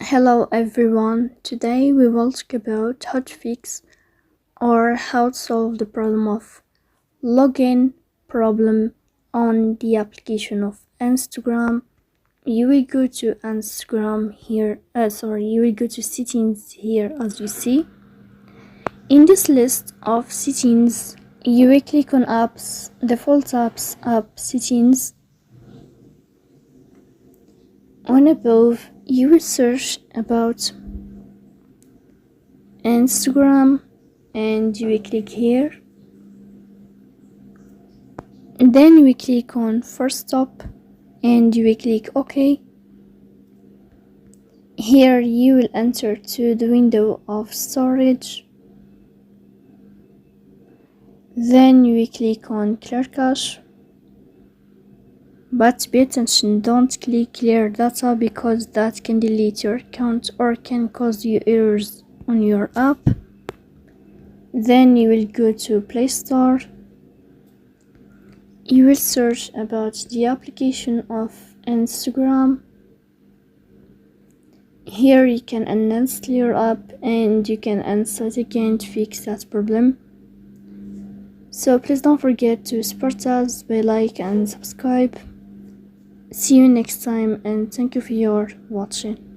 Hello everyone, today we will talk about how to fix or how to solve the problem of login problem on the application of Instagram. You will go to Instagram here, you will go to settings here as you see. In this list of settings, you will click on apps, default apps, app settings. On above, you will search about Instagram and you will click here. And then you will click on first stop and you will click OK. Here you will enter to the window of storage. Then you will click on clear cache. But pay attention, don't click clear data because that can delete your account or can cause you errors on your app. Then you will go to Play Store. You will search about the application of Instagram. Here you can uninstall your app and you can install it again to fix that problem. So please don't forget to support us by like and subscribe. See you next time and thank you for your watching.